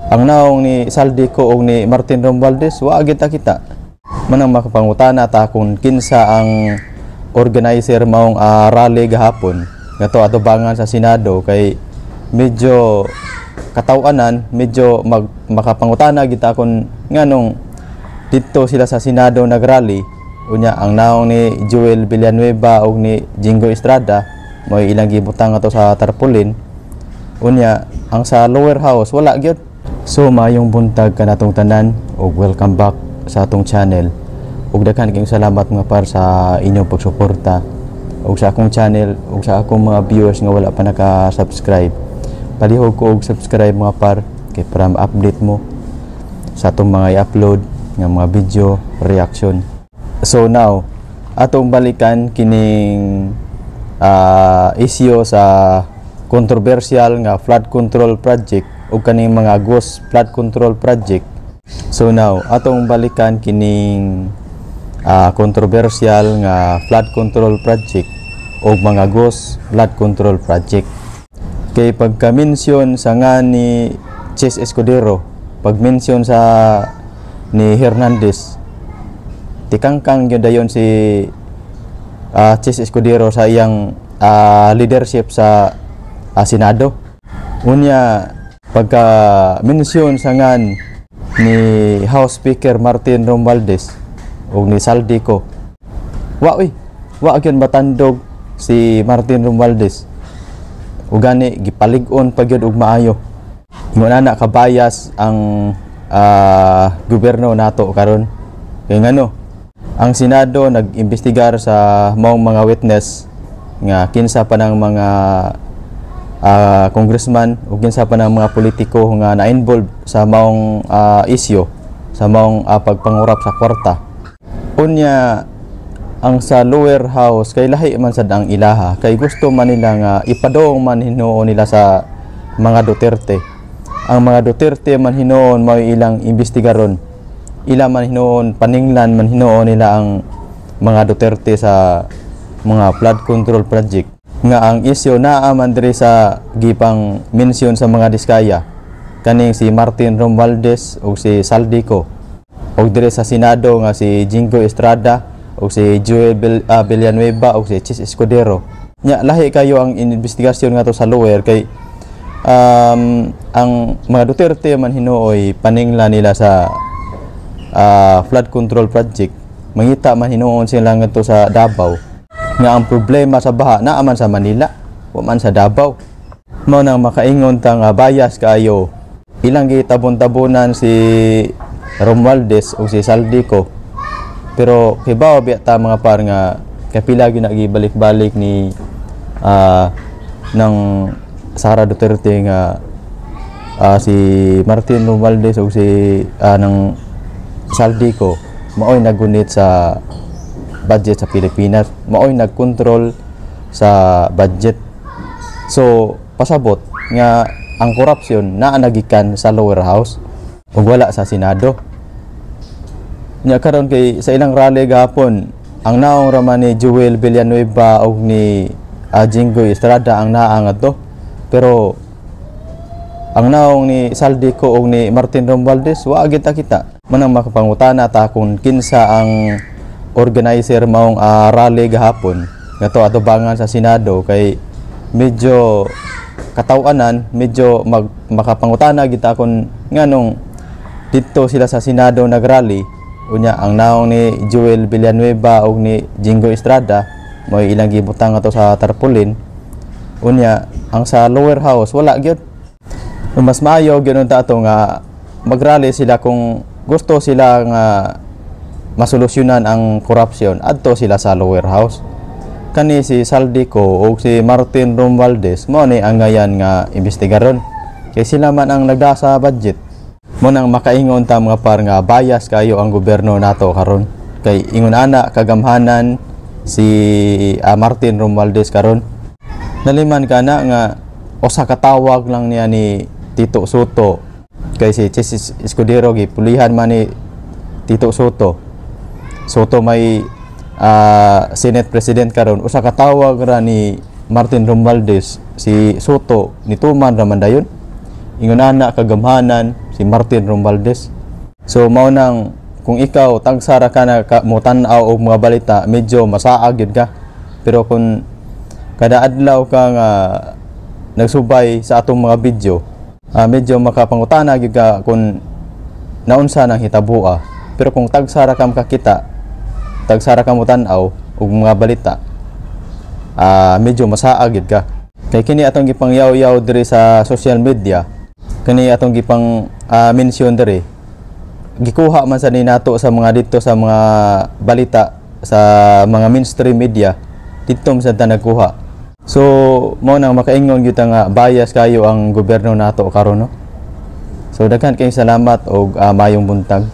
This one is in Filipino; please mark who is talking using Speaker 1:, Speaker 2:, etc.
Speaker 1: Ang naong ni Saldico o ni Martin Romualdez, wa kita manang makapangutana ta kung kinsa ang organizer maong rally gahapon ngato atubangan sa Senado kay medyo katawanan, medyo makapangutana kita kung nganong dito sila sa Senado nagrally. Unya ang naong ni Joel Villanueva o ni Jingo Estrada mo ilang gibutang ato sa tarpaulin. Unya ang sa lower house wala gyud. So mayong buntag kanatong tanan ug welcome back sa atong channel. Ug daghan kayong salamat mga par sa inyong pagsuporta ug sa akong channel ug sa akong mga viewers nga wala pa naka-subscribe. Palihog ko og subscribe mga par kay para ma-update mo sa atong mga i-upload nga mga video reaction. So now atong balikan kining issue sa controversial nga flood control project o kaning mga ghost flood control project. So now atong balikan kining controversial nga flood control project o mga ghost flood control project. Kay pagka-mention sa nga ni Chess Escudero, pag-mention sa ni Hernandez, tikangkang yun dayon si Chess Escudero sa iyang leadership sa Senado. Unya pagka-mention sa ngan ni House Speaker Martin Romualdez o ni Saldico, wa gyud matandog si Martin Romualdez ug gani gipalig-on pagyud og maayo. Ingon ana kabayas ang gobyerno nato karon. Kay ngano ang Senado nag-imbestigar sa maong mga witness nga kinsa pa ng mga congressman ug kinsa pa ng mga politiko nga na-involved sa maong issue, sa maong pagpangurap sa kwarta. Unya ang sa lower house kay lahi man sad ang ilaha kay gusto man nila nga ipadong man hinuon nila sa mga Duterte. Ang mga Duterte man hinuon mao ilang imbestigaron, ila man hinuon paninglan man hinuon nila ang mga Duterte sa mga flood control project nga ang issue naa man diri sa gipang mention sa mga Diskaya kaning si Martin Romualdez o si Saldico o diri sa Senado nga si Jingo Estrada o si Joel Villanueva o si Chess Escudero. Nya lahi kayo ang investigasyon nga to sa lower kay ang mga Duterte man hinuoy paninglan nila sa flood control project. Mangita man hinuon sila nga to sa Davao nga ang problema sa baha naa man sa Manila wa man sa Davao. Mao nang makaingon ta nga bias kayo ilang gitabon-tabonan si Romualdez o si Saldico. Pero kibaw biya ta mga par nga kapila gyud nagibalik-balik ni ng Sara Duterte nga si Martin Romualdez o si ng Saldico maoy nagunit sa budget sa Pilipinas, maoy nagkontrol sa budget. So pasabot nga ang korupsyon naa nagikan sa lower house ug wala sa Senado. Nya karon kay sa ilang rally gahapon ang naong raman ni Joel Villanueva ug ni Jingo Estrada ang naa ngadto, pero ang naong ni Saldico ug ni Martin Romualdez wa kita manang makapangutana ta kung kinsa ang organizer maong rally gahapon ngato atubangan sa Senado kay medyo katawanan, medyo makapangutana kita kung nganong dito sila sa Senado nagrally. Unya ang naong ni Joel Villanueva o ni Jingo Estrada mo ilang gibutang ato sa tarpaulin. Unya ang sa lower house wala gyud. Mas maayo gyud ta ato nga magrally sila kung gusto sila nga masolusyonan ang korupsyon adto sila sa lower house. Kani si Saldico o si Martin Romualdez mo ni ang ngayan nga imbestigaron kay sila man ang nagdasa budget. Mo nang makaingon ta mga par nga bias kayo ang gobyerno nato karon kay ingon ana kagamhanan si Martin Romualdez karon naliman kana nga usa ka tawag lang niya ni Tito Soto kay si Chess Escudero gipulihan man ni Tito Soto may Senate President karon usa ka tawag ra ni Martin Romualdez si Soto nituman ra man dayon ingunana kagamhanan si Martin Romualdez. So mao nang kung ikaw tagsara ka na mo tan-aw og mga balita, medyo masaag gyud ka. Pero kung kada adlaw ka nga nagsubay sa atong mga video, medyo makapangutana gyud ka kung naunsa nang hitabo. Pero kung tagsara ka makakita, tagsara ka mo tan-aw og mga balita, medyo masaag gyud ka. Kay kini atong gipangyaw-yaw diri sa social media, kani atong gipang mention diri, gikuha man sa nato sa mga dito sa mga balita sa mga mainstream media, dito man sa nagkuha. So mao nang makaingon gyud nga bias kayo ang gobyerno nato karon, no? So daghan kayong salamat og mayong buntag.